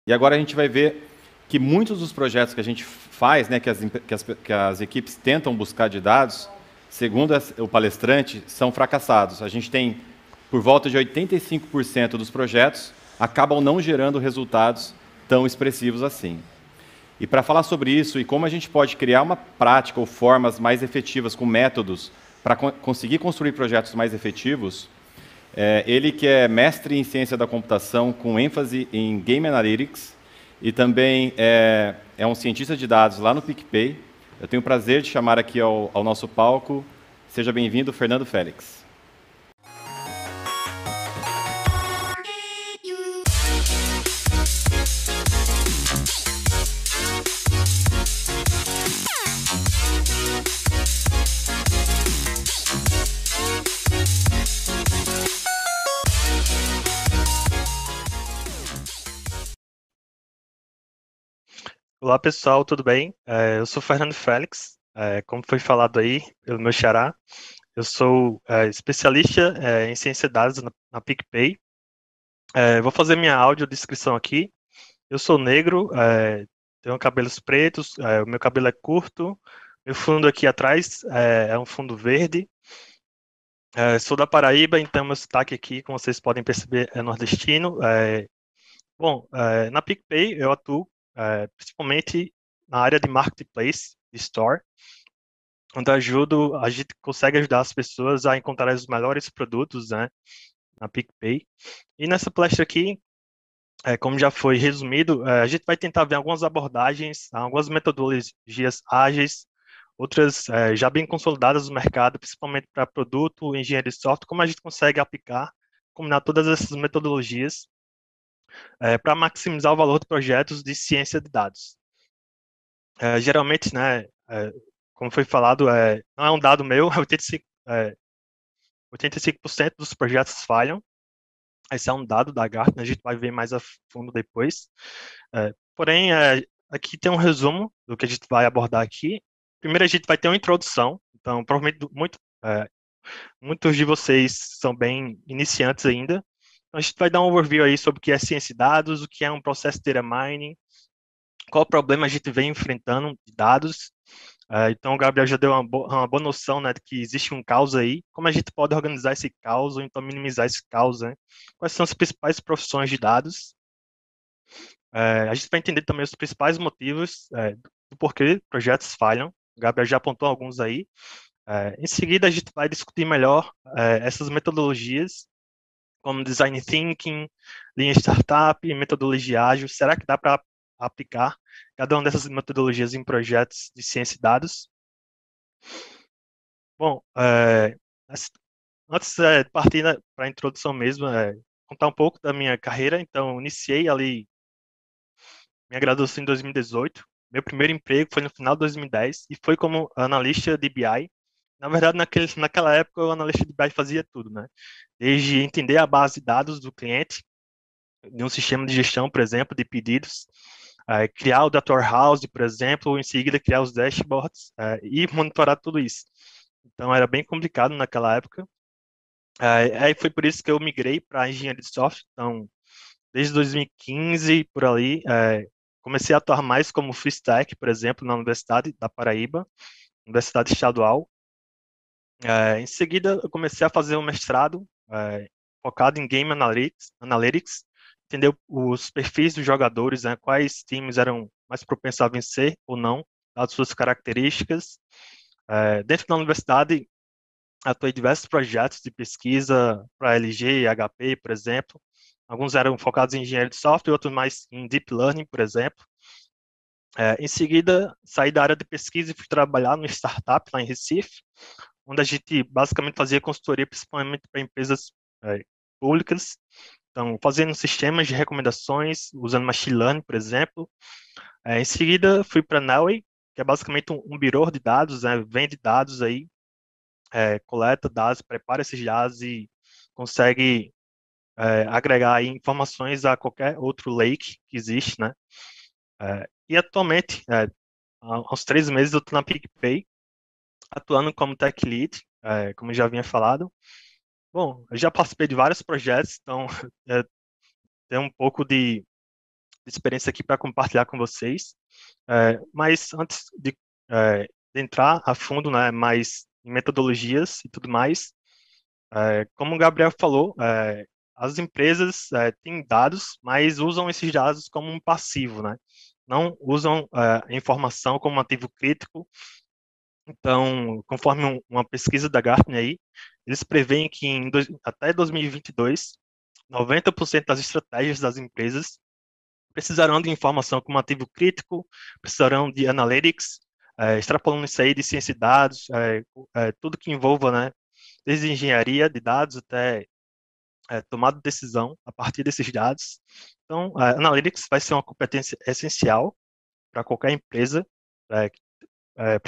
E agora a gente vai ver que muitos dos projetos que a gente faz, né, que as equipes tentam buscar de dados, segundo o palestrante, são fracassados. A gente tem, por volta de 85% dos projetos, acabam não gerando resultados tão expressivos assim. E para falar sobre isso e como a gente pode criar uma prática ou formas mais efetivas com métodos para conseguir construir projetos mais efetivos, ele que é mestre em ciência da computação com ênfase em Game Analytics e também é um cientista de dados lá no PicPay. Eu tenho o prazer de chamar aqui ao nosso palco. Seja bem-vindo, Fernando Félix. Olá pessoal, tudo bem? Eu sou Fernando Félix, como foi falado aí pelo meu xará, eu sou especialista em ciência de dados na PicPay. Vou fazer minha audiodescrição aqui. Eu sou negro, tenho cabelos pretos, o meu cabelo é curto, meu fundo aqui atrás é um fundo verde. Sou da Paraíba, então meu sotaque aqui, como vocês podem perceber, é nordestino. Na PicPay eu atuo principalmente na área de marketplace, de store, onde a gente consegue ajudar as pessoas a encontrar os melhores produtos, né, na PicPay. E nessa palestra aqui, como já foi resumido, a gente vai tentar ver algumas abordagens, algumas metodologias ágeis, outras já bem consolidadas no mercado, principalmente para produto, engenharia de software, como a gente consegue aplicar, combinar todas essas metodologias para maximizar o valor de projetos de ciência de dados. Geralmente, né, como foi falado, não é um dado meu, 85% dos projetos falham. Esse é um dado da Gartner, a gente vai ver mais a fundo depois. Porém, aqui tem um resumo do que a gente vai abordar aqui. Primeiro, a gente vai ter uma introdução. Então, provavelmente muitos de vocês são bem iniciantes ainda. Então, a gente vai dar um overview aí sobre o que é ciência de dados, o que é um processo de data mining, qual problema a gente vem enfrentando de dados. Então, o Gabriel já deu uma boa noção, né, de que existe um caos aí. Como a gente pode organizar esse caos ou então minimizar esse caos, né? Quais são as principais profissões de dados? A gente vai entender também os principais motivos do porquê projetos falham. O Gabriel já apontou alguns aí. Em seguida, a gente vai discutir melhor essas metodologias, como Design Thinking, Lean Startup, metodologia ágil. Será que dá para aplicar cada uma dessas metodologias em projetos de ciência e dados? Bom, antes de partir para a introdução mesmo, contar um pouco da minha carreira. Então, iniciei ali minha graduação em 2018. Meu primeiro emprego foi no final de 2010 e foi como analista de BI. Na verdade, naquela época, o analista de BI fazia tudo, né? Desde entender a base de dados do cliente, de um sistema de gestão, por exemplo, de pedidos, criar o data warehouse, por exemplo, em seguida criar os dashboards e monitorar tudo isso. Então, era bem complicado naquela época. Aí foi por isso que eu migrei para engenharia de software. Então, desde 2015, por ali, comecei a atuar mais como full stack, por exemplo, na Universidade da Paraíba, Universidade Estadual. Em seguida, eu comecei a fazer um mestrado focado em Game Analytics, entender os perfis dos jogadores, né, quais times eram mais propensos a vencer ou não, dadas suas características. Dentro da universidade, atuei em diversos projetos de pesquisa para LG e HP, por exemplo. Alguns eram focados em engenharia de software, outros mais em deep learning, por exemplo. Em seguida, saí da área de pesquisa e fui trabalhar no startup lá em Recife, onde a gente basicamente fazia consultoria principalmente para empresas públicas. Então, fazendo sistemas de recomendações, usando machine learning, por exemplo. Em seguida, fui para a Nelway, que é basicamente um bureau de dados, né, vende dados aí, coleta dados, prepara esses dados e consegue agregar aí informações a qualquer outro lake que existe, né? E atualmente, há uns 3 meses, eu estou na PicPay, atuando como Tech Lead, como eu já havia falado. Bom, eu já participei de vários projetos, então tem um pouco de experiência aqui para compartilhar com vocês. Mas antes de entrar a fundo, né, mais em metodologias e tudo mais, como o Gabriel falou, as empresas têm dados, mas usam esses dados como um passivo, né? Não usam a informação como um ativo crítico. Então, conforme uma pesquisa da Gartner aí, eles preveem que até 2022, 90% das estratégias das empresas precisarão de informação como ativo crítico, precisarão de analytics, extrapolando isso aí de ciência de dados, tudo que envolva, né, desde engenharia de dados até tomada de decisão a partir desses dados. Então, analytics vai ser uma competência essencial para qualquer empresa, para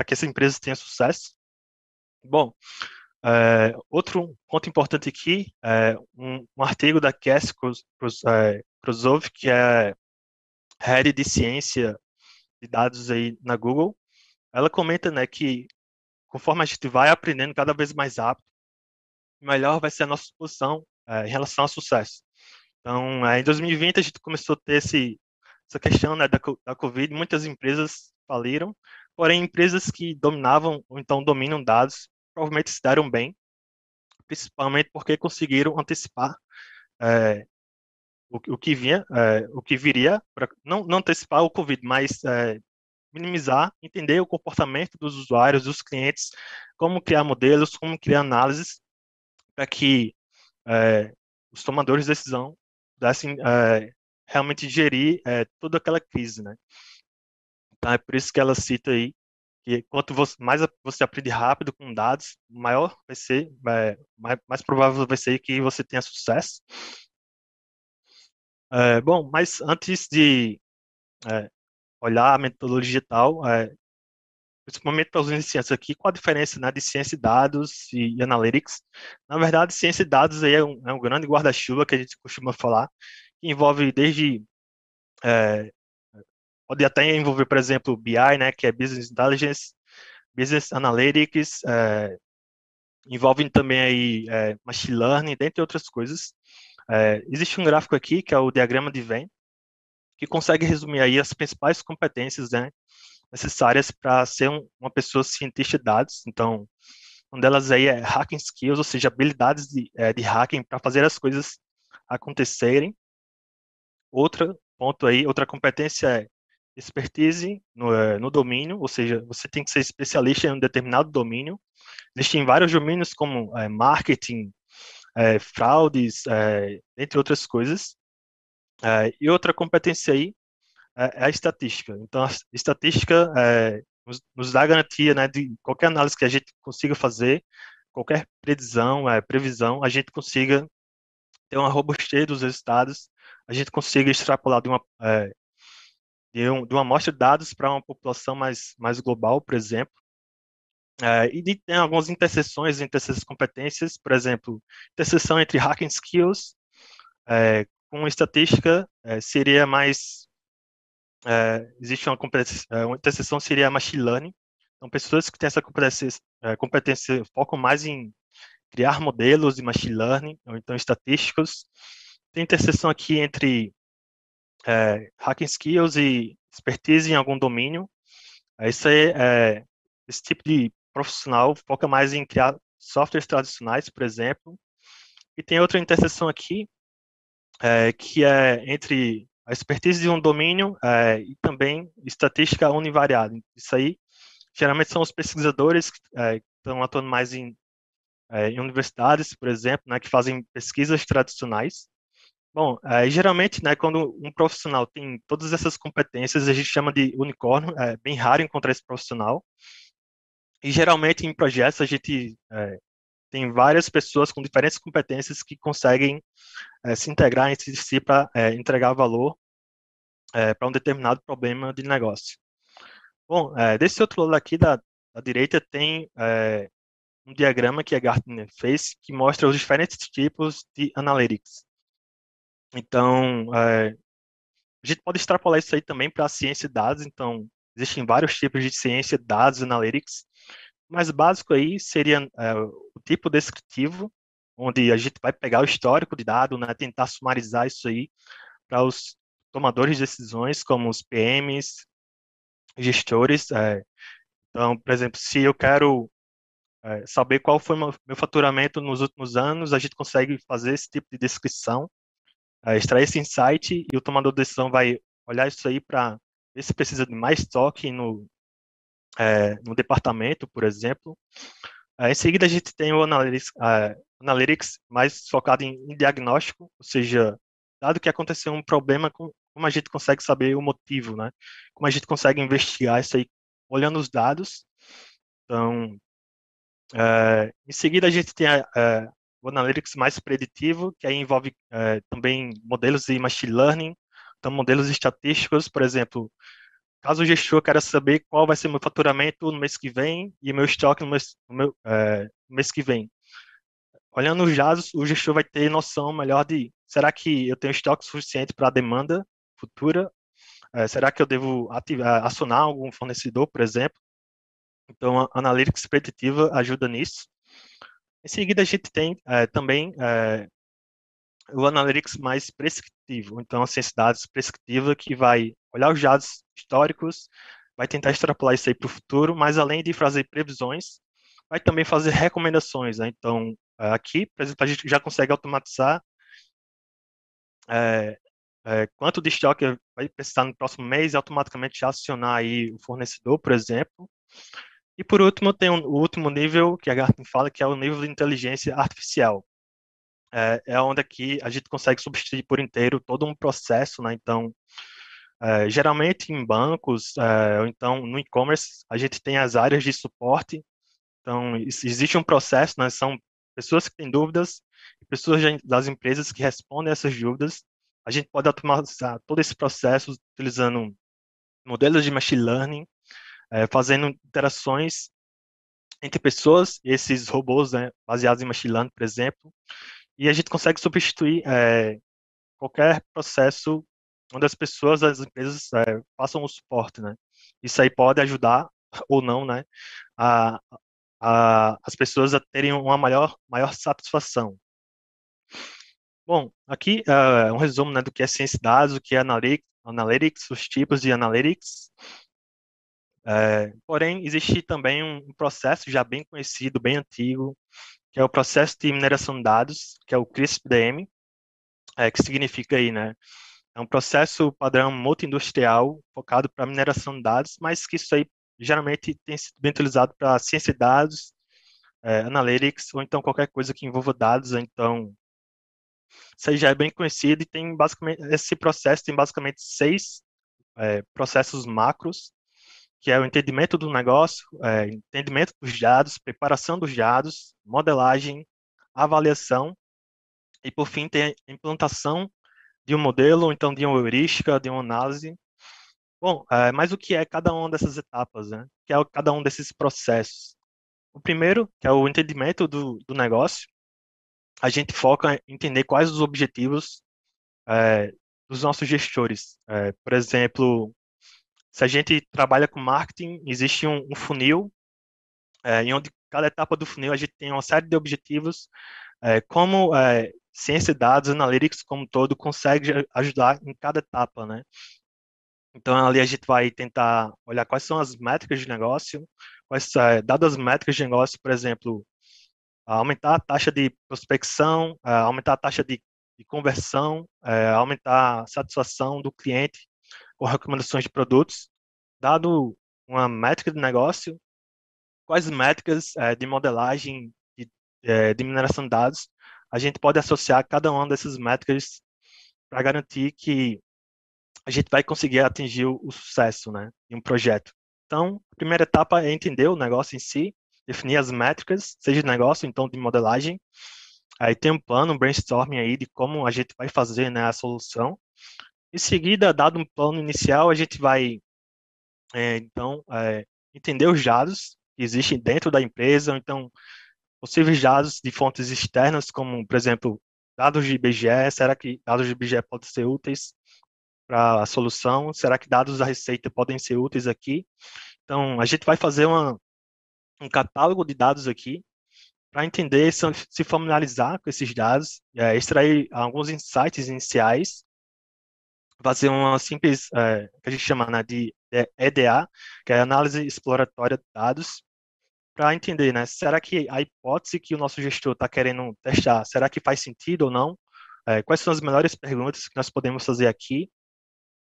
que essa empresa tenha sucesso. Bom, outro ponto importante aqui é um artigo da Cassie Krosov, que é head de ciência de dados aí na Google. Ela comenta, né, que conforme a gente vai aprendendo cada vez mais rápido, melhor vai ser a nossa posição em relação ao sucesso. Então, em 2020 a gente começou a ter essa questão, né, da Covid, muitas empresas faliram, porém empresas que dominavam ou então dominam dados provavelmente se deram bem, principalmente porque conseguiram antecipar o que vinha, o que viria, não antecipar o Covid, mas minimizar, entender o comportamento dos usuários, dos clientes, como criar modelos, como criar análises para que os tomadores de decisão pudessem realmente gerir toda aquela crise, né? Então é por isso que ela cita aí que quanto mais você aprende rápido com dados, maior vai ser, mais provável vai ser que você tenha sucesso. Bom, mas antes de olhar a metodologia e tal, principalmente para os iniciantes aqui, qual a diferença, né, de ciência de dados e analytics? Na verdade, ciência de dados aí é um grande guarda-chuva que a gente costuma falar, que envolve desde, pode até envolver, por exemplo, BI, né, que é Business Intelligence, Business Analytics, envolvem também aí Machine Learning, dentre outras coisas. Existe um gráfico aqui, que é o diagrama de Venn, que consegue resumir aí as principais competências, né, necessárias para ser uma pessoa cientista de dados. Então, uma delas aí é hacking skills, ou seja, habilidades de hacking para fazer as coisas acontecerem. Outro ponto aí, outra competência é expertise no domínio, ou seja, você tem que ser especialista em um determinado domínio. Existem vários domínios como marketing, fraudes, entre outras coisas. E outra competência aí é a estatística. Então, a estatística nos dá a garantia, né, de qualquer análise que a gente consiga fazer, qualquer previsão, a gente consiga ter uma robustez dos resultados, a gente consiga extrapolar de uma amostra de dados para uma população mais global, por exemplo. Tem algumas interseções entre essas competências, por exemplo, interseção entre hacking skills com estatística seria mais existe uma competência, uma interseção seria machine learning. Então, pessoas que têm essa competência focam mais em criar modelos de machine learning, ou então estatísticos. Tem interseção aqui entre hacking skills e expertise em algum domínio. Esse tipo de profissional foca mais em criar softwares tradicionais, por exemplo. E tem outra interseção aqui, que é entre a expertise de um domínio e também estatística univariada. Isso aí, geralmente, são os pesquisadores que estão atuando mais em universidades, por exemplo, né, que fazem pesquisas tradicionais. Bom, geralmente, né, quando um profissional tem todas essas competências, a gente chama de unicórnio, é bem raro encontrar esse profissional. E geralmente em projetos a gente tem várias pessoas com diferentes competências que conseguem se integrar entre si para entregar valor para um determinado problema de negócio. Bom, desse outro lado aqui da direita tem um diagrama que a Gartner fez que mostra os diferentes tipos de analytics. Então, a gente pode extrapolar isso aí também para a ciência de dados. Então, existem vários tipos de ciência de dados, analytics. O mais básico aí seria o tipo descritivo, onde a gente vai pegar o histórico de dado, né, tentar sumarizar isso aí para os tomadores de decisões, como os PMs, gestores. Então, por exemplo, se eu quero saber qual foi meu faturamento nos últimos anos, a gente consegue fazer esse tipo de descrição, extrair esse insight e o tomador de decisão vai olhar isso aí para ver se precisa de mais estoque no departamento, por exemplo. Em seguida, a gente tem o Analytics mais focado em diagnóstico, ou seja, dado que aconteceu um problema, como a gente consegue saber o motivo, né? Como a gente consegue investigar isso aí olhando os dados. Então, em seguida, a gente tem o Analytics mais preditivo, que aí envolve também modelos de machine learning, então modelos estatísticos, por exemplo, caso o gestor queira saber qual vai ser meu faturamento no mês que vem e meu estoque no mês que vem. Olhando os dados, o gestor vai ter noção melhor de será que eu tenho estoque suficiente para a demanda futura? Será que eu devo acionar algum fornecedor, por exemplo? Então, a Analytics preditiva ajuda nisso. Em seguida, a gente tem também o Analytics mais prescritivo. Então, a ciência de dados prescritiva que vai olhar os dados históricos, vai tentar extrapolar isso aí para o futuro, mas além de fazer previsões, vai também fazer recomendações, né? Então, aqui, por exemplo, a gente já consegue automatizar é, quanto de estoque vai precisar no próximo mês e automaticamente já acionar aí o fornecedor, por exemplo. E por último, tem o último nível que a Gartner fala, que é o nível de inteligência artificial. É onde aqui a gente consegue substituir por inteiro todo um processo, né? Então, geralmente em bancos, ou então no e-commerce, a gente tem as áreas de suporte. Então, existe um processo, né? São pessoas que têm dúvidas e pessoas das empresas que respondem essas dúvidas. A gente pode automatizar todo esse processo utilizando modelos de machine learning, fazendo interações entre pessoas, esses robôs, né, baseados em machine learning, por exemplo, e a gente consegue substituir qualquer processo onde as pessoas, as empresas façam o suporte, né? Isso aí pode ajudar ou não, né, a, as pessoas a terem uma maior satisfação. Bom, aqui é um resumo, né, do que é ciência de dados, o que é analytics, os tipos de analytics. Porém, existe também um processo já bem conhecido, bem antigo, que é o processo de mineração de dados, que é o CRISP-DM, que significa aí, né, é um processo padrão multi-industrial focado para mineração de dados, mas que isso aí geralmente tem sido bem utilizado para ciência de dados, analytics, ou então qualquer coisa que envolva dados. Então, isso aí já é bem conhecido e tem basicamente, esse processo tem basicamente seis processos macros, que é o entendimento do negócio, entendimento dos dados, preparação dos dados, modelagem, avaliação e, por fim, tem a implantação de um modelo, ou então de uma heurística, de uma análise. Bom, mas o que é cada uma dessas etapas, né? O que é cada um desses processos? O primeiro, que é o entendimento do negócio, a gente foca em entender quais os objetivos dos nossos gestores. Por exemplo, se a gente trabalha com marketing, existe um funil, em onde cada etapa do funil a gente tem uma série de objetivos, como ciência de dados, analytics como um todo, consegue ajudar em cada etapa, né? Então, ali a gente vai tentar olhar quais são as métricas de negócio, dadas as métricas de negócio, por exemplo, aumentar a taxa de prospecção, aumentar a taxa de conversão, aumentar a satisfação do cliente com recomendações de produtos, dado uma métrica de negócio, quais métricas de modelagem de mineração de dados a gente pode associar cada uma dessas métricas para garantir que a gente vai conseguir atingir o sucesso, né, em um projeto. Então, a primeira etapa é entender o negócio em si, definir as métricas, seja de negócio, então de modelagem. Aí tem um plano, um brainstorming aí de como a gente vai fazer, né, a solução. Em seguida, dado um plano inicial, a gente vai, então, entender os dados que existem dentro da empresa, ou então, possíveis dados de fontes externas, como, por exemplo, dados de IBGE, será que dados de IBGE podem ser úteis para a solução? Será que dados da Receita podem ser úteis aqui? Então, a gente vai fazer um catálogo de dados aqui para entender, se familiarizar com esses dados, extrair alguns insights iniciais fazer uma simples, que a gente chama, né, de EDA, que é análise exploratória de dados, para entender, né, será que a hipótese que o nosso gestor está querendo testar, será que faz sentido ou não? Quais são as melhores perguntas que nós podemos fazer aqui?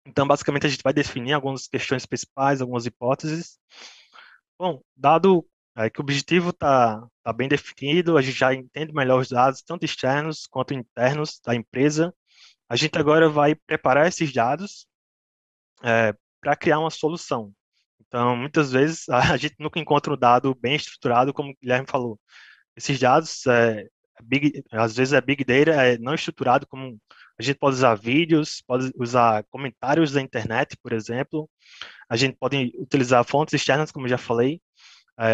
Então, basicamente, a gente vai definir algumas questões principais, algumas hipóteses. Bom, dado que o objetivo tá bem definido, a gente já entende melhor os dados, tanto externos quanto internos da empresa, a gente agora vai preparar esses dados para criar uma solução. Então, muitas vezes, a gente nunca encontra um dado bem estruturado, como o Guilherme falou. Esses dados, às vezes é Big Data, é não estruturado, como a gente pode usar vídeos, pode usar comentários da internet, por exemplo. A gente pode utilizar fontes externas, como eu já falei.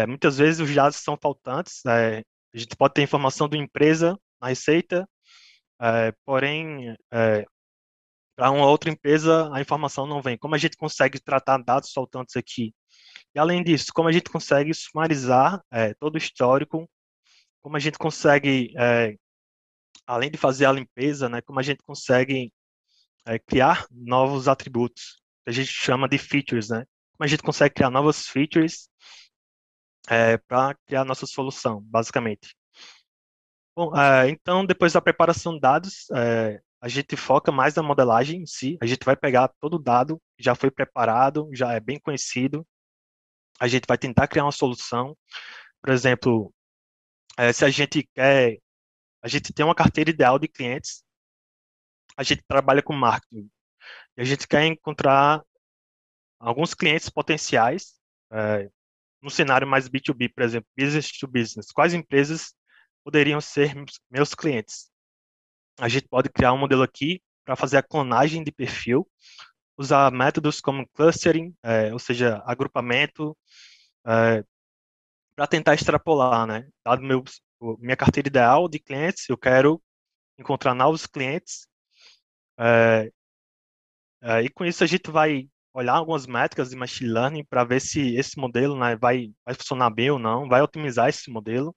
Muitas vezes os dados são faltantes. A gente pode ter informação de uma empresa na receita, porém, para uma outra empresa a informação não vem. Como a gente consegue tratar dados faltantes aqui? E além disso, como a gente consegue sumarizar todo o histórico, como a gente consegue, além de fazer a limpeza, né, como a gente consegue criar novos atributos, que a gente chama de features, né? Como a gente consegue criar novas features para criar a nossa solução, basicamente. Bom, então, depois da preparação de dados, a gente foca mais na modelagem em si. A gente vai pegar todo o dado que já foi preparado, já é bem conhecido. A gente vai tentar criar uma solução. Por exemplo, se a gente tem uma carteira ideal de clientes, a gente trabalha com marketing e a gente quer encontrar alguns clientes potenciais, é, no cenário mais B2B, por exemplo, business to business. Quais empresas poderiam ser meus clientes? A gente pode criar um modelo aqui para fazer a clonagem de perfil, usar métodos como clustering, ou seja, agrupamento, para tentar extrapolar, né? Dado minha carteira ideal de clientes, eu quero encontrar novos clientes, e com isso a gente vai olhar algumas métricas de machine learning para ver se esse modelo, né, vai funcionar bem ou não, vai otimizar esse modelo,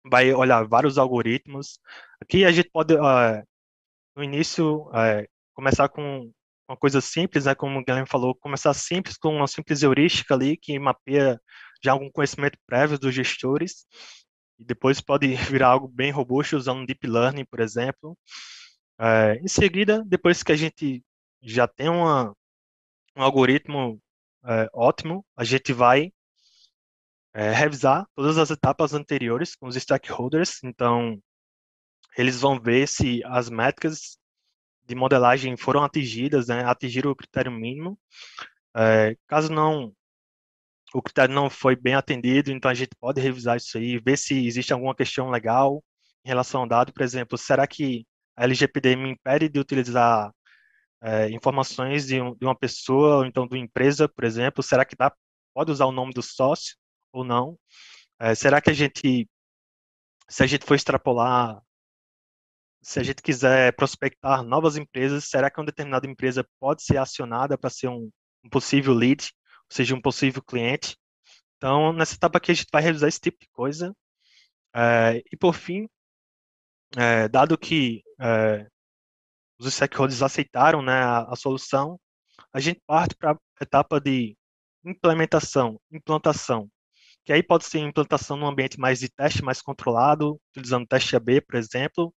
vai olhar vários algoritmos. Aqui a gente pode, no início, começar com uma coisa simples, né, como o Guilherme falou, começar simples com uma simples heurística ali que mapeia já algum conhecimento prévio dos gestores, e depois pode virar algo bem robusto usando Deep Learning, por exemplo. Em seguida, depois que a gente já tem um algoritmo ótimo, a gente vai revisar todas as etapas anteriores com os stakeholders. Então, eles vão ver se as métricas de modelagem foram atingidas, né, atingiram o critério mínimo. Caso não, o critério não foi bem atendido, então a gente pode revisar isso aí, ver se existe alguma questão legal em relação ao dado. Por exemplo, será que a LGPD me impede de utilizar informações de uma pessoa ou então de uma empresa, por exemplo? Será que pode usar o nome do sócio ou não? Será que se a gente for extrapolar, se a gente quiser prospectar novas empresas, será que uma determinada empresa pode ser acionada para ser um possível lead, ou seja, um possível cliente? Então, nessa etapa aqui, a gente vai revisar esse tipo de coisa. E, por fim, dado que os stakeholders aceitaram, né, a solução, a gente parte para a etapa de implantação, que aí pode ser implantação num ambiente mais de teste mais controlado, utilizando teste A/B, por exemplo.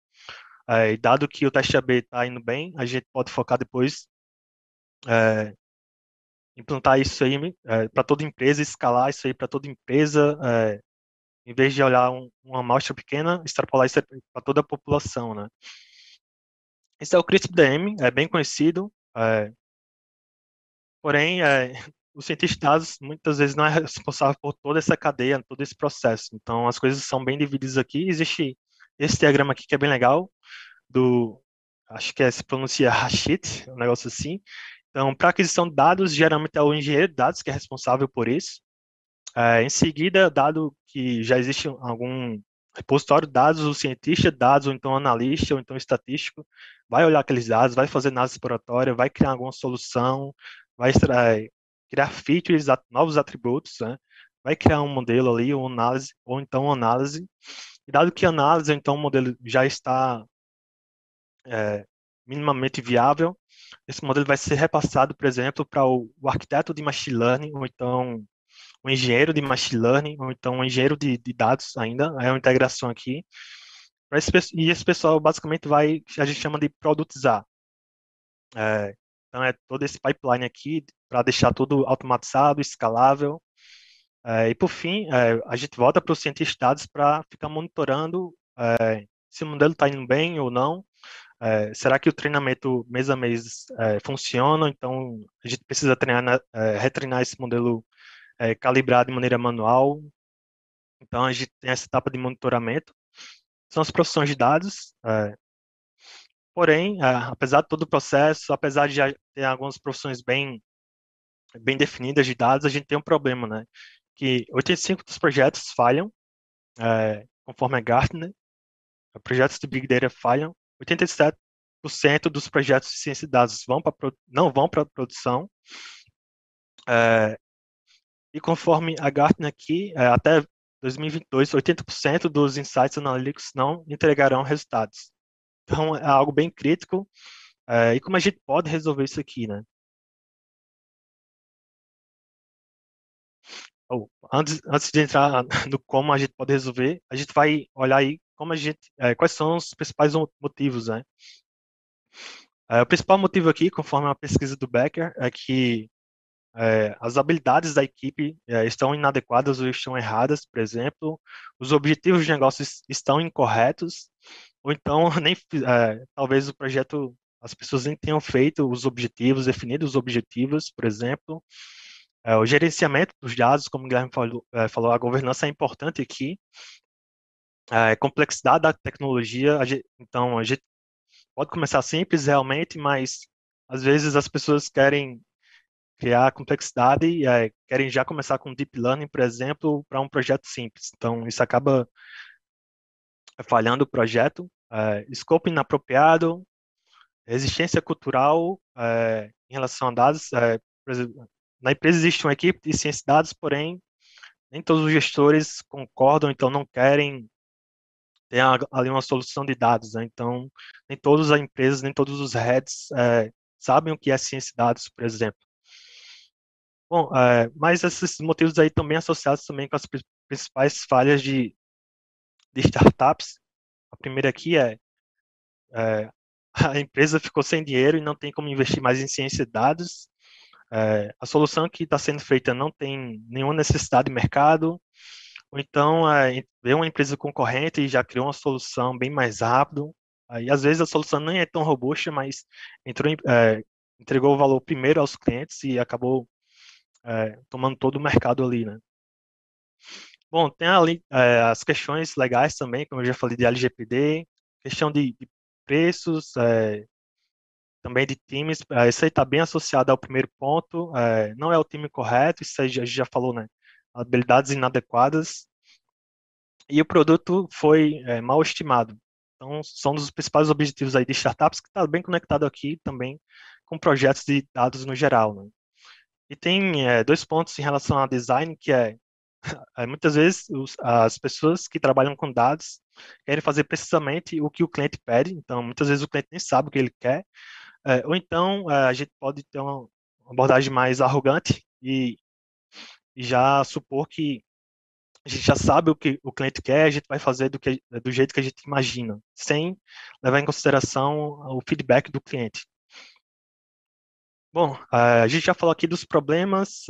E dado que o teste A/B está indo bem, a gente pode focar depois implantar isso aí para toda empresa, escalar isso aí para toda empresa, em vez de olhar uma amostra pequena, extrapolar isso para toda a população, né? Esse é o CRISPR-DM, é bem conhecido, porém, o cientista de dados muitas vezes não é responsável por toda essa cadeia, todo esse processo. Então, as coisas são bem divididas aqui. Existe esse diagrama aqui que é bem legal, acho que se pronuncia Hashit, um negócio assim. Então, para aquisição de dados, geralmente é o engenheiro de dados que é responsável por isso. Em seguida, dado que já existe algum repositório de dados, o cientista de dados, ou então analista, ou então estatístico, vai olhar aqueles dados, vai fazer análise exploratória, vai criar alguma solução, vai criar features, novos atributos, né? Vai criar um modelo ali, ou análise, ou então uma análise. E dado que a análise, então o modelo já está minimamente viável, esse modelo vai ser repassado, por exemplo, para o arquiteto de machine learning, ou então o engenheiro de machine learning, ou então o engenheiro de dados ainda, é uma integração aqui. E esse pessoal basicamente vai, a gente chama de produtizar. Então é todo esse pipeline aqui para deixar tudo automatizado, escalável. E por fim, a gente volta para os cientistas de dados para ficar monitorando se o modelo está indo bem ou não. Será que o treinamento mês a mês funciona? Então a gente precisa retreinar esse modelo calibrado de maneira manual. Então a gente tem essa etapa de monitoramento. São as profissões de dados. Porém, apesar de todo o processo, apesar de já ter algumas profissões bem definidas de dados, a gente tem um problema, né? Que 85% dos projetos falham, conforme a Gartner, projetos de Big Data falham, 87% dos projetos de ciência de dados não vão para a produção, e conforme a Gartner aqui, até 2022, 80% dos insights analytics não entregarão resultados. Então, é algo bem crítico, e como a gente pode resolver isso aqui, né? Antes de entrar no como a gente pode resolver, a gente vai olhar aí quais são os principais motivos, né? O principal motivo aqui, conforme a pesquisa do Becker, é que as habilidades da equipe estão inadequadas ou estão erradas, por exemplo, os objetivos de negócios estão incorretos, ou então talvez o projeto, as pessoas nem tenham feito os objetivos, definido os objetivos, por exemplo. O gerenciamento dos dados, como o Guilherme falou, a governança é importante aqui. Complexidade da tecnologia, então a gente pode começar simples realmente, mas às vezes as pessoas querem criar complexidade e querem já começar com deep learning, por exemplo, para um projeto simples. Então isso acaba falhando o projeto. Escopo inapropriado, resistência cultural em relação a dados. Por exemplo, na empresa existe uma equipe de ciência de dados, porém nem todos os gestores concordam, então não querem ter ali uma solução de dados, né? Então, nem todas as empresas, nem todos os heads sabem o que é ciência de dados, por exemplo. Bom, mas esses motivos aí também associados também com as principais falhas de startups. A primeira aqui é a empresa ficou sem dinheiro e não tem como investir mais em ciência de dados. A solução que está sendo feita não tem nenhuma necessidade de mercado, ou então veio uma empresa concorrente e já criou uma solução bem mais rápido. Aí às vezes a solução nem é tão robusta, mas entregou o valor primeiro aos clientes e acabou tomando todo o mercado ali, né? Bom, tem ali as questões legais também, como eu já falei de LGPD, questão de preços, também de times. Isso aí está bem associado ao primeiro ponto. Não é o time correto, isso aí a gente já falou, né? Habilidades inadequadas. E o produto foi mal estimado. Então, são um dos principais objetivos aí de startups, que está bem conectado aqui também com projetos de dados no geral, né? E tem dois pontos em relação a design, que muitas vezes as pessoas que trabalham com dados querem fazer precisamente o que o cliente pede, então muitas vezes o cliente nem sabe o que ele quer, ou então a gente pode ter uma abordagem mais arrogante e já supor que a gente já sabe o que o cliente quer, a gente vai fazer do jeito que a gente imagina, sem levar em consideração o feedback do cliente. Bom, a gente já falou aqui dos problemas,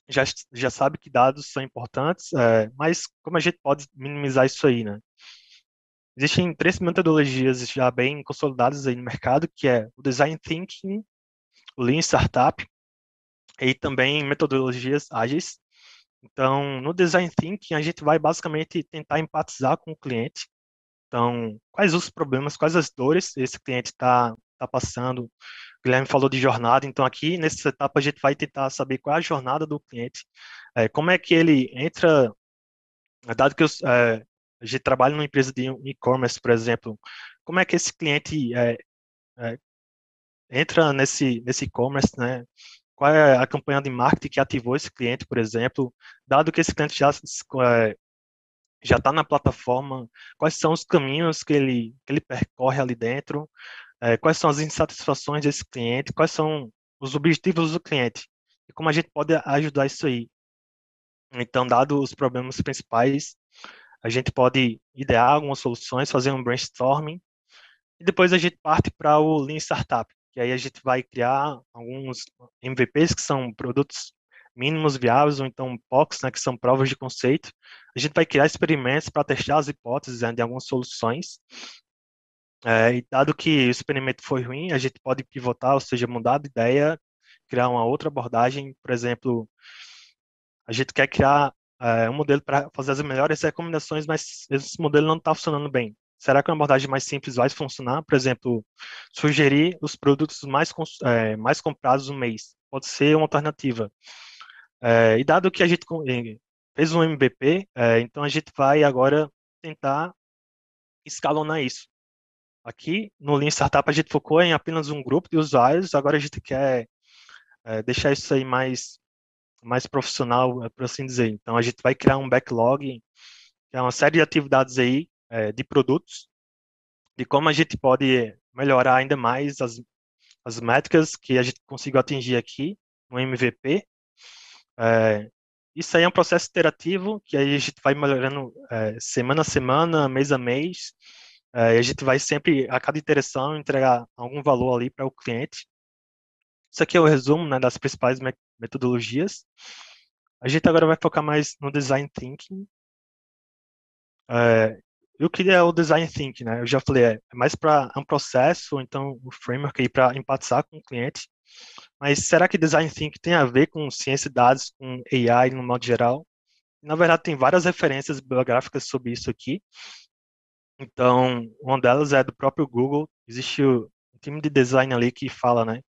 já sabe que dados são importantes, mas como a gente pode minimizar isso aí, né? Existem três metodologias já bem consolidadas aí no mercado, que é o Design Thinking, o Lean Startup e também metodologias ágeis. Então, no Design Thinking, a gente vai basicamente tentar empatizar com o cliente. Então, quais os problemas, quais as dores esse cliente tá passando. O Guilherme falou de jornada, então aqui nessa etapa a gente vai tentar saber qual é a jornada do cliente, como é que ele entra, dado que a gente trabalha numa empresa de e-commerce, por exemplo, como é que esse cliente é, entra nesse e-commerce, né? Qual é a campanha de marketing que ativou esse cliente, por exemplo, dado que esse cliente já está na plataforma, quais são os caminhos que ele percorre ali dentro, quais são as insatisfações desse cliente, quais são os objetivos do cliente e como a gente pode ajudar isso aí. Então, dado os problemas principais, a gente pode idear algumas soluções, fazer um brainstorming e depois a gente parte para o Lean Startup, que aí a gente vai criar alguns MVPs, que são produtos mínimos viáveis, ou então POCs, né, que são provas de conceito. A gente vai criar experimentos para testar as hipóteses, né, de algumas soluções. E dado que o experimento foi ruim, a gente pode pivotar, ou seja, mudar de ideia, criar uma outra abordagem. Por exemplo, a gente quer criar um modelo para fazer as melhores recomendações, mas esse modelo não está funcionando bem. Será que uma abordagem mais simples vai funcionar? Por exemplo, sugerir os produtos mais comprados no mês. Pode ser uma alternativa. E dado que a gente fez um MVP, então a gente vai agora tentar escalonar isso. Aqui no Lean Startup a gente focou em apenas um grupo de usuários, agora a gente quer deixar isso aí mais profissional, por assim dizer. Então a gente vai criar um backlog, que é uma série de atividades aí, de produtos, de como a gente pode melhorar ainda mais as métricas que a gente conseguiu atingir aqui no MVP. Isso aí é um processo iterativo, que aí a gente vai melhorando semana a semana, mês a mês, e a gente vai sempre, a cada iteração, entregar algum valor ali para o cliente. Isso aqui é o resumo, né, das principais metodologias. A gente agora vai focar mais no design thinking. É, eu queria o design thinking, né? Eu já falei, é mais para um processo, ou então o framework aí para empatizar com o cliente. Mas será que design thinking tem a ver com ciência de dados, com AI no modo geral? Na verdade, tem várias referências bibliográficas sobre isso aqui. Então, uma delas é do próprio Google. Existe um time de design ali que fala, né,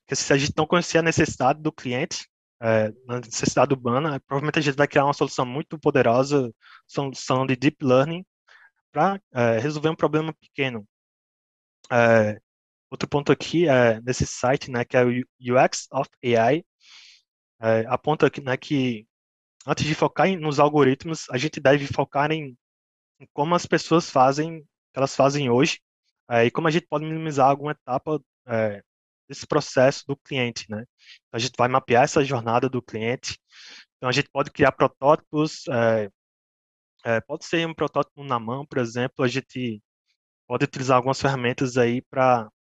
que se a gente não conhecer a necessidade do cliente, a necessidade humana, provavelmente a gente vai criar uma solução muito poderosa, solução de deep learning, para resolver um problema pequeno. Outro ponto aqui nesse site, né, que é o UX of AI, aponta aqui, né, que antes de focar nos algoritmos, a gente deve focar em como as pessoas fazem, que elas fazem hoje, e como a gente pode minimizar alguma etapa desse processo do cliente, né? Então, a gente vai mapear essa jornada do cliente. Então a gente pode criar protótipos, pode ser um protótipo na mão, por exemplo, a gente pode utilizar algumas ferramentas aí para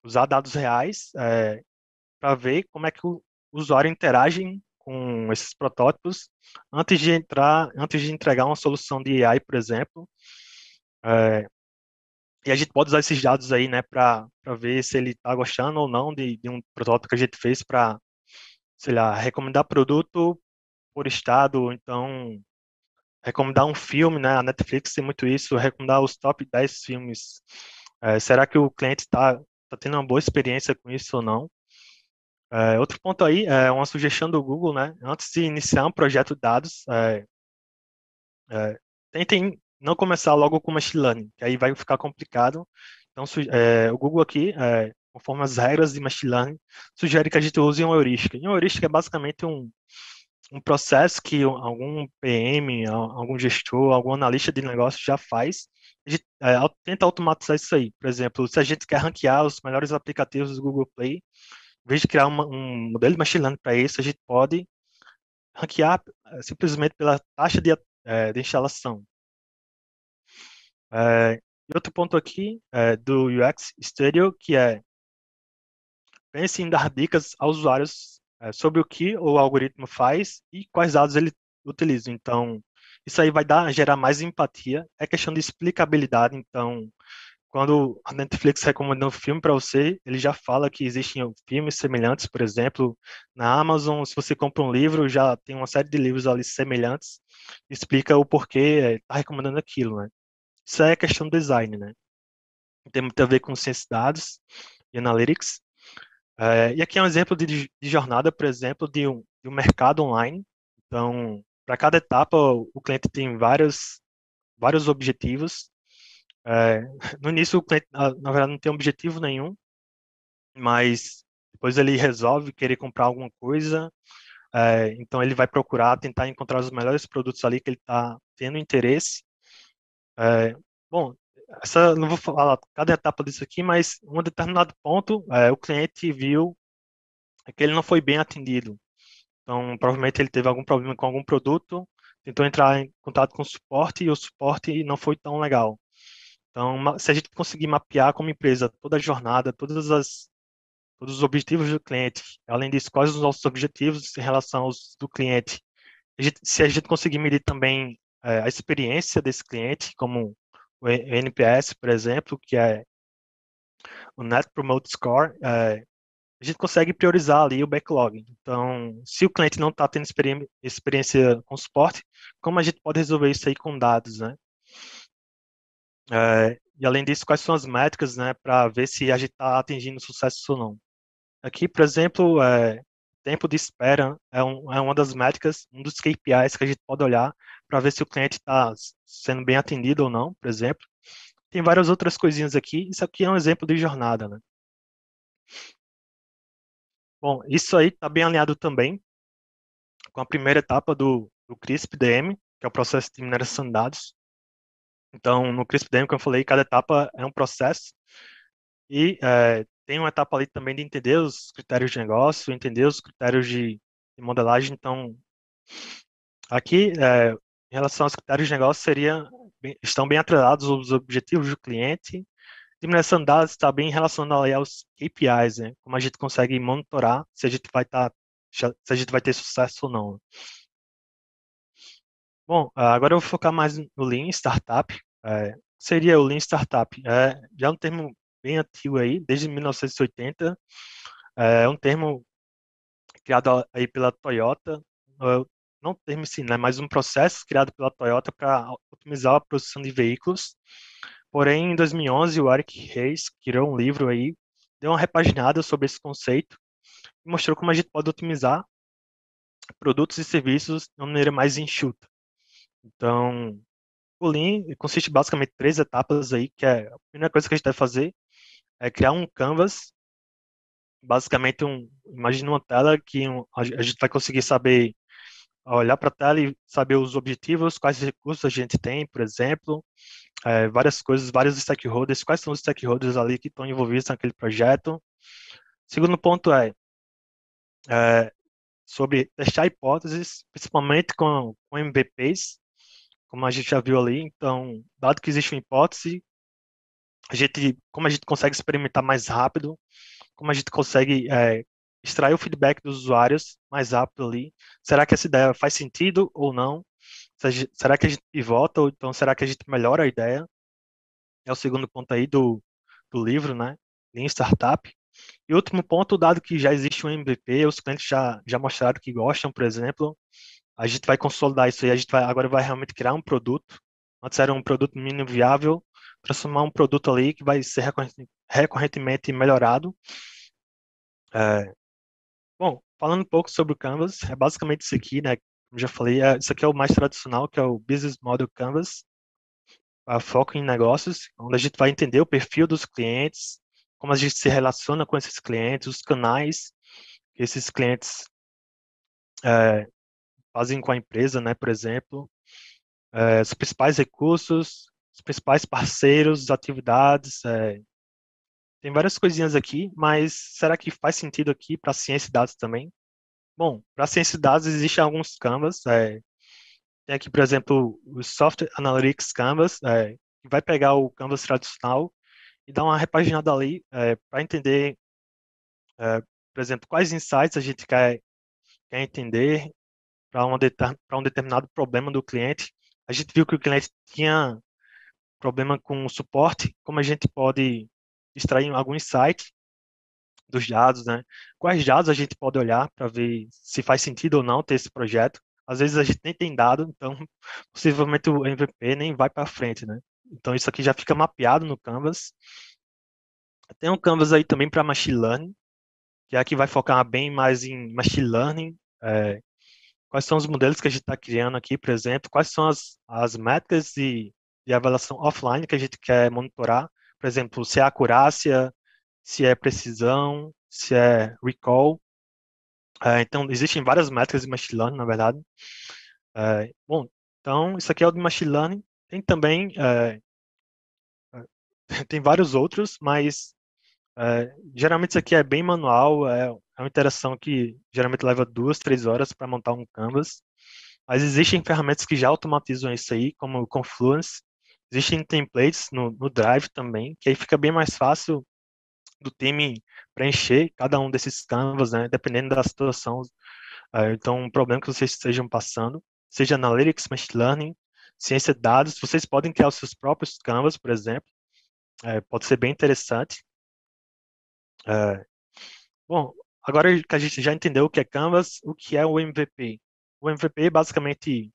usar dados reais, para ver como é que o usuário interage com esses protótipos antes de entregar uma solução de AI, por exemplo. É, e a gente pode usar esses dados aí, né, para ver se ele está gostando ou não de um protótipo que a gente fez para, sei lá, recomendar produto por estado, ou então recomendar um filme, né? A Netflix tem muito isso, recomendar os top 10 filmes. Será que o cliente tá tendo uma boa experiência com isso ou não? Outro ponto aí é uma sugestão do Google, né? Antes de iniciar um projeto de dados, tentem não começar logo com machine learning, que aí vai ficar complicado. Então, o Google aqui, conforme as regras de machine learning, sugere que a gente use uma heurística. E uma heurística é basicamente um processo que algum PM, algum gestor, algum analista de negócio já faz. A gente tenta automatizar isso aí. Por exemplo, se a gente quer ranquear os melhores aplicativos do Google Play, em vez de criar um modelo de machine learning para isso, a gente pode ranquear simplesmente pela taxa de instalação. E outro ponto aqui do UX Studio, que é pense em dar dicas aos usuários sobre o que o algoritmo faz e quais dados ele utiliza. Então, isso aí vai gerar mais empatia. É questão de explicabilidade. Então, quando a Netflix recomenda um filme para você, ele já fala que existem filmes semelhantes, por exemplo, na Amazon, se você compra um livro, já tem uma série de livros ali semelhantes, explica o porquê está recomendando aquilo, né? Isso aí é questão do design, né? Tem muito a ver com ciência de dados e analytics. E aqui é um exemplo de jornada, por exemplo, de um mercado online. Então, para cada etapa, o cliente tem vários objetivos. É, no início, o cliente, na verdade, não tem objetivo nenhum, mas depois ele resolve querer comprar alguma coisa. Então, ele vai procurar, tentar encontrar os melhores produtos ali que ele está tendo interesse. É, bom, não vou falar cada etapa disso aqui, mas em um determinado ponto, o cliente viu que ele não foi bem atendido. Então, provavelmente ele teve algum problema com algum produto, tentou entrar em contato com o suporte e o suporte não foi tão legal. Então, se a gente conseguir mapear como empresa toda a jornada, todos os objetivos do cliente, além disso, quais os nossos objetivos em relação aos do cliente, se a gente conseguir medir também a experiência desse cliente, como o NPS, por exemplo, que é o Net Promote Score, a gente consegue priorizar ali o backlog. Então, se o cliente não está tendo experiência com suporte, como a gente pode resolver isso aí com dados, né? E além disso, quais são as métricas, né, para ver se a gente está atingindo sucesso ou não. Aqui, por exemplo, tempo de espera é uma das métricas, um dos KPIs que a gente pode olhar para ver se o cliente está sendo bem atendido ou não, por exemplo. Tem várias outras coisinhas aqui. Isso aqui é um exemplo de jornada, né? Bom, isso aí está bem alinhado também com a primeira etapa do CRISP-DM, que é o processo de mineração de dados. Então, no CRISP-DM, como eu falei, cada etapa é um processo e tem uma etapa ali também de entender os critérios de negócio, entender os critérios de modelagem. Então, aqui, em relação aos critérios de negócio, estão bem atrelados aos objetivos do cliente. Mineração de dados está bem relacionado aí aos KPIs, né? Como a gente consegue monitorar se a gente se a gente vai ter sucesso ou não. Bom, agora eu vou focar mais no Lean Startup. Seria o Lean Startup. Já é um termo bem antigo aí, desde 1980. É um termo criado aí pela Toyota. Não termo sim, né? Mas um processo criado pela Toyota para otimizar a produção de veículos. Porém, em 2011, o Eric Ries criou um livro aí, deu uma repaginada sobre esse conceito e mostrou como a gente pode otimizar produtos e serviços de uma maneira mais enxuta. Então, o Lean consiste basicamente em três etapas aí, que é a primeira coisa que a gente deve fazer é criar um canvas, basicamente imagina uma tela que a gente vai conseguir saber, olhar para a tela e saber os objetivos, quais recursos a gente tem, por exemplo, várias coisas, vários stakeholders, quais são os stakeholders ali que estão envolvidos naquele projeto. Segundo ponto é sobre testar hipóteses, principalmente com MVPs, como a gente já viu ali. Então, dado que existe uma hipótese, como a gente consegue experimentar mais rápido, como a gente consegue extrair o feedback dos usuários mais rápido ali. Será que essa ideia faz sentido ou não? Será que a gente pivota ou então será que a gente melhora a ideia? É o segundo ponto aí do livro, né? Lean Startup. E último ponto, dado que já existe um MVP, os clientes já mostraram que gostam, por exemplo, a gente vai consolidar isso aí, agora vai realmente criar um produto. Antes era um produto mínimo viável, transformar um produto ali que vai ser recorrentemente melhorado. É, Bom, falando um pouco sobre o Canvas, é basicamente isso aqui, né? Como já falei, isso aqui é o mais tradicional, que é o Business Model Canvas, a foco em negócios, onde a gente vai entender o perfil dos clientes, como a gente se relaciona com esses clientes, os canais que esses clientes é, fazem com a empresa, né? Por exemplo, os principais recursos, os principais parceiros, atividades, tem várias coisinhas aqui, mas será que faz sentido aqui para ciência e dados também? Bom, para ciência de dados existem alguns Canvas. Tem aqui, por exemplo, o Software Analytics Canvas, que vai pegar o Canvas tradicional e dar uma repaginada ali para entender, por exemplo, quais insights a gente quer entender para um determinado problema do cliente. A gente viu que o cliente tinha problema com o suporte, como a gente pode extrair algum insight dos dados, né? Quais dados a gente pode olhar para ver se faz sentido ou não ter esse projeto. Às vezes a gente nem tem dado, então possivelmente o MVP nem vai para frente, né? Então isso aqui já fica mapeado no Canvas. Tem um Canvas aí também para Machine Learning, que aqui vai focar bem mais em Machine Learning. Quais são os modelos que a gente está criando aqui, por exemplo? Quais são as métricas de avaliação offline que a gente quer monitorar? Por exemplo, se é acurácia, se é precisão, se é recall. Então, existem várias métricas de machine learning, na verdade. Bom, então, isso aqui é o de machine learning. Tem também tem vários outros, mas geralmente isso aqui é bem manual, é uma interação que geralmente leva 2, 3 horas para montar um Canvas. Mas existem ferramentas que já automatizam isso aí, como o Confluence. Existem templates no Drive também, que aí fica bem mais fácil do time preencher cada um desses canvas, né, dependendo da situação. Então, um problema que vocês estejam passando, seja Analytics, Machine Learning, ciência de dados, vocês podem criar os seus próprios canvas, por exemplo. Pode ser bem interessante. É, bom, agora que a gente já entendeu o que é Canvas, o que é o MVP? O MVP basicamente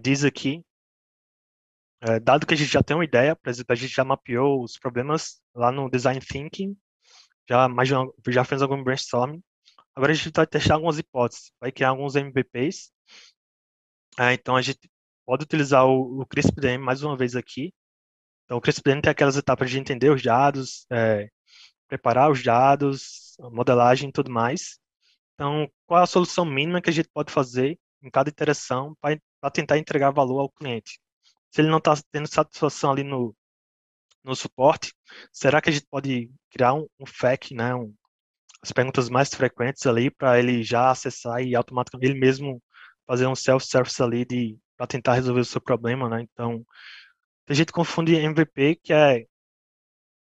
diz aqui, dado que a gente já tem uma ideia, por exemplo, a gente já mapeou os problemas lá no Design Thinking, já fez algum brainstorming. Agora a gente vai testar algumas hipóteses, vai criar alguns MVPs. Então a gente pode utilizar o CRISP-DM mais uma vez aqui. Então o CRISP-DM tem aquelas etapas de entender os dados, preparar os dados, a modelagem e tudo mais. Então, qual é a solução mínima que a gente pode fazer em cada iteração para tentar entregar valor ao cliente? Se ele não está tendo satisfação ali no suporte, será que a gente pode criar um FAQ, né, as perguntas mais frequentes ali para ele já acessar e automaticamente ele mesmo fazer um self-service ali para tentar resolver o seu problema, né? Então, a gente confunde MVP, que é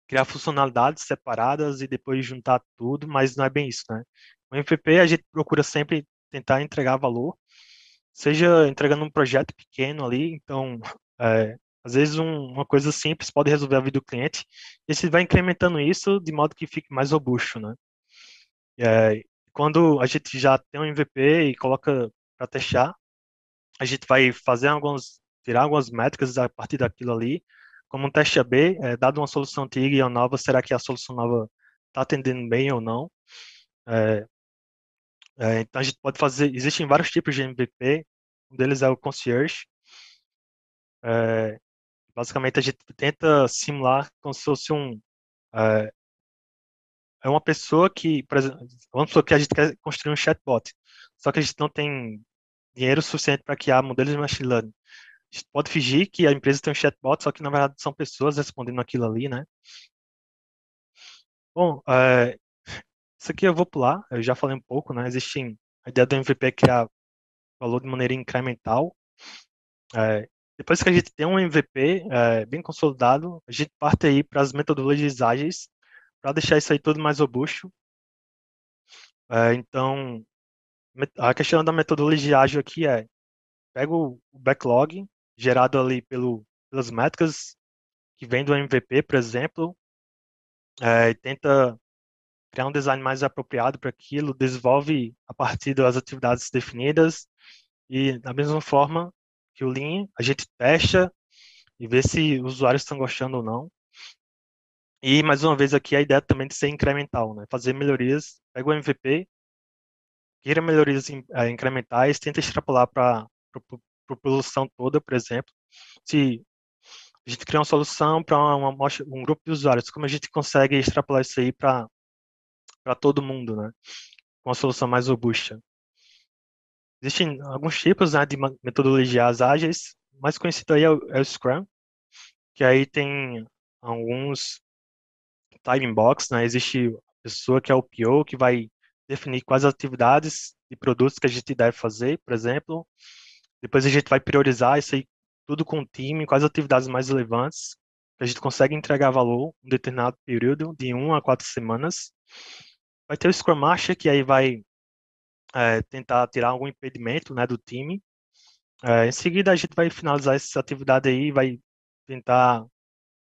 criar funcionalidades separadas e depois juntar tudo, mas não é bem isso, né? O MVP a gente procura sempre tentar entregar valor, seja entregando um projeto pequeno ali, então é, às vezes uma coisa simples pode resolver a vida do cliente, e você vai incrementando isso de modo que fique mais robusto, né? É, quando a gente já tem um MVP e coloca para testar, a gente vai tirar algumas métricas a partir daquilo ali, como um teste A/B, dado uma solução antiga e a nova, será que a solução nova está atendendo bem ou não? É, então a gente pode fazer, existem vários tipos de MVP, um deles é o concierge. É, basicamente a gente tenta simular como se fosse é, uma pessoa que, por exemplo, vamos supor que a gente quer construir um chatbot, só que a gente não tem dinheiro suficiente para criar modelos de machine learning. A gente pode fingir que a empresa tem um chatbot, só que na verdade são pessoas respondendo aquilo ali, né? Bom, isso aqui eu vou pular, eu já falei um pouco, né? A ideia do MVP é criar valor de maneira incremental. Depois que a gente tem um MVP bem consolidado, a gente parte aí para as metodologias ágeis para deixar isso aí tudo mais robusto. Então, a questão da metodologia ágil aqui pega o backlog gerado ali pelas métricas que vem do MVP, por exemplo, e tenta criar um design mais apropriado para aquilo, desenvolve a partir das atividades definidas e da mesma forma que o Lean, a gente testa e vê se os usuários estão gostando ou não. E mais uma vez aqui a ideia também de ser incremental, né? Fazer melhorias, pega o MVP, cria melhorias incrementais, tenta extrapolar para a população toda, por exemplo. Se a gente cria uma solução para um grupo de usuários, como a gente consegue extrapolar isso aí para todo mundo, né? Com uma solução mais robusta. Existem alguns tipos, né, de metodologias ágeis. O mais conhecido aí é o Scrum, que aí tem alguns time box, né? Existe a pessoa que é o PO, que vai definir quais atividades e produtos que a gente deve fazer, por exemplo. Depois a gente vai priorizar isso aí tudo com o time, quais atividades mais relevantes, que a gente consegue entregar valor em um determinado período, de 1 a 4 semanas. Vai ter o Scrum Master, que aí vai tentar tirar algum impedimento, né, do time. Em seguida, a gente vai finalizar essa atividade aí, vai tentar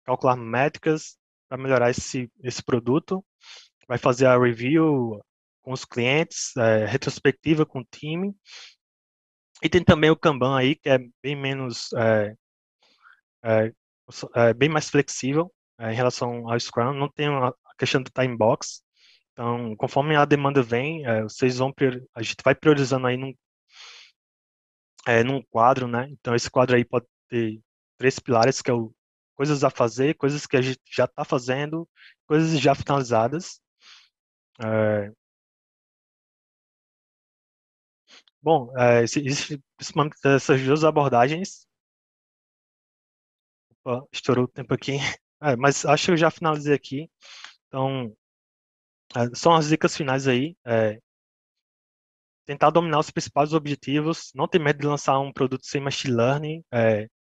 calcular métricas para melhorar esse produto, vai fazer a review com os clientes, retrospectiva com o time. E tem também o Kanban aí, que é bem menos, é, bem mais flexível em relação ao Scrum. Não tem a questão do time box. Então, conforme a demanda vem, a gente vai priorizando aí num quadro, né? Então, esse quadro aí pode ter 3 pilares, que é o coisas a fazer, coisas que a gente já está fazendo, coisas já finalizadas. É, bom, existe principalmente essas duas abordagens. Opa, estourou o tempo aqui. Mas acho que eu já finalizei aqui. Então, são as dicas finais aí. Tentar dominar os principais objetivos, não ter medo de lançar um produto sem machine learning,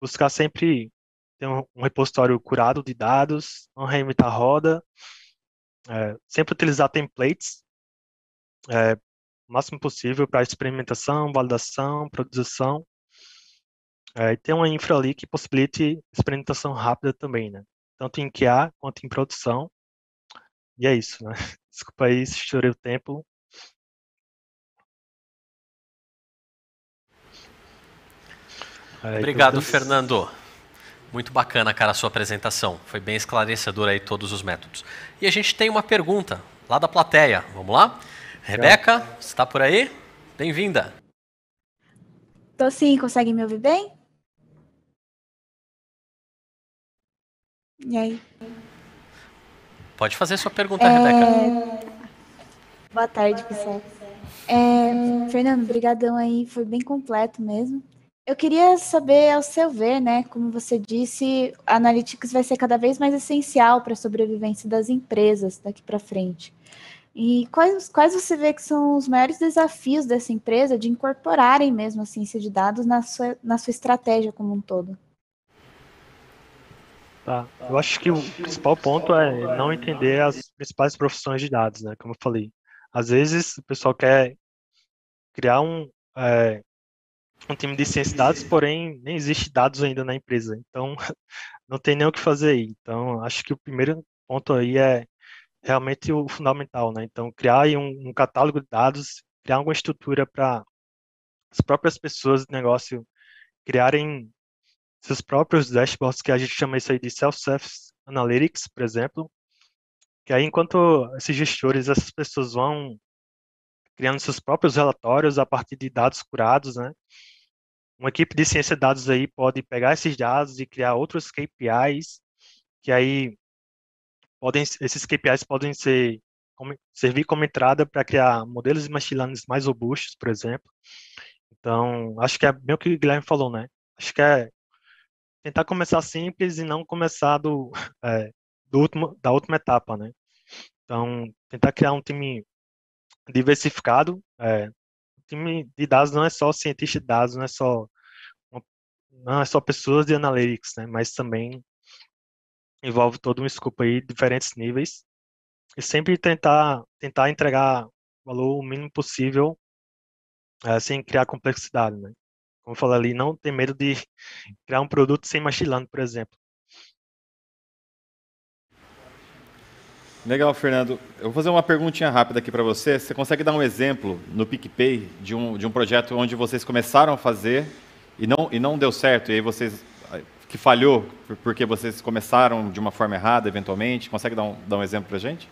buscar sempre ter um repositório curado de dados, não reinventar a roda, sempre utilizar templates, o máximo possível para experimentação, validação, produção, e ter uma infra ali que possibilite experimentação rápida também, né? Tanto em QA quanto em produção. E é isso, né? Desculpa aí se estourei o tempo. Obrigado, Dúvidas? Fernando. Muito bacana, cara, a sua apresentação. Foi bem esclarecedora aí todos os métodos. E a gente tem uma pergunta lá da plateia. Vamos lá? Rebeca, você está por aí? Bem-vinda. Tô sim, consegue me ouvir bem? E aí? Pode fazer sua pergunta, Rebeca. Boa tarde, pessoal. Fernando, brigadão aí, foi bem completo mesmo. Eu queria saber, ao seu ver, né, como você disse, a Analytics vai ser cada vez mais essencial para a sobrevivência das empresas daqui para frente. E quais você vê que são os maiores desafios dessa empresa de incorporarem mesmo a ciência de dados na sua estratégia como um todo? Tá. Eu acho que o principal ponto é não entender as principais profissões de dados, né? Como eu falei. Às vezes o pessoal quer criar um time de ciência de dados, porém nem existe dados ainda na empresa. Então não tem nem o que fazer aí. Então acho que o primeiro ponto aí é realmente o fundamental, né? Então criar aí um catálogo de dados, criar alguma estrutura para as próprias pessoas do negócio criarem seus próprios dashboards, que a gente chama isso aí de self-service analytics, por exemplo, que aí enquanto esses gestores, essas pessoas vão criando seus próprios relatórios a partir de dados curados, né? Uma equipe de ciência de dados aí pode pegar esses dados e criar outros KPIs, que aí esses KPIs podem servir como entrada para criar modelos de machine learning mais robustos, por exemplo. Então, acho que é bem o que o Guilherme falou, né? Acho que é tentar começar simples e não começar da última etapa, né? Então, tentar criar um time diversificado. O time de dados não é só cientista de dados, não é só pessoas de analytics, né? Mas também envolve todo um escopo aí, diferentes níveis. E sempre tentar entregar valor o mínimo possível, sem criar complexidade, né? Como eu falei ali, não ter medo de criar um produto sem machine learning, por exemplo. Legal, Fernando. Eu vou fazer uma perguntinha rápida aqui para você. Você consegue dar um exemplo no PicPay de um projeto onde vocês começaram a fazer e não deu certo, e aí vocês que falhou porque vocês começaram de uma forma errada, eventualmente? Consegue dar um exemplo para a gente?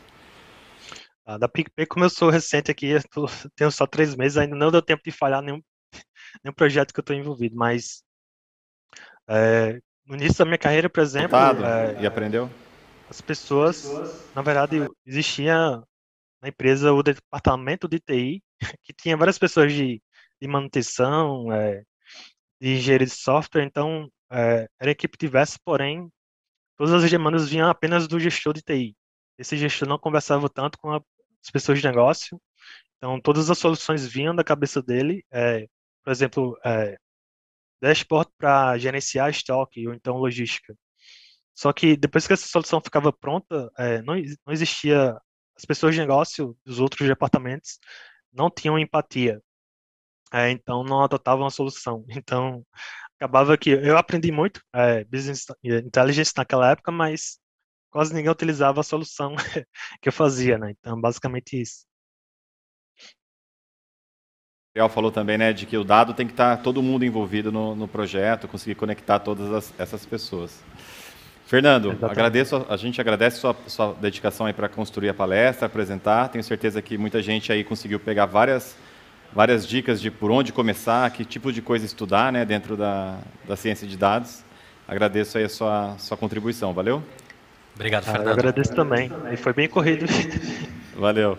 Da PicPay, como eu sou recente aqui, tenho só 3 meses, ainda não deu tempo de falhar nenhum projeto que eu estou envolvido, mas no início da minha carreira, por exemplo, E aprendeu? as pessoas, na verdade, existia na empresa o departamento de TI, que tinha várias pessoas de manutenção, de engenharia de software, então era equipe diversa, porém, todas as demandas vinham apenas do gestor de TI. Esse gestor não conversava tanto com as pessoas de negócio, então todas as soluções vinham da cabeça dele, por exemplo, dashboard para gerenciar estoque ou então logística. Só que depois que essa solução ficava pronta, não existia, as pessoas de negócio dos outros departamentos não tinham empatia, então não adotavam a solução. Então acabava que eu aprendi muito business intelligence naquela época, mas quase ninguém utilizava a solução que eu fazia, né? Então basicamente isso. O Gabriel falou também, né, de que o dado tem que estar todo mundo envolvido no projeto, conseguir conectar todas essas pessoas. Fernando, a gente agradece sua dedicação aí para construir a palestra, apresentar. Tenho certeza que muita gente aí conseguiu pegar várias dicas de por onde começar, que tipo de coisa estudar, né, dentro da ciência de dados. Agradeço aí a sua contribuição. Valeu? Obrigado, Fernando. Eu agradeço também. E foi bem corrido. Valeu.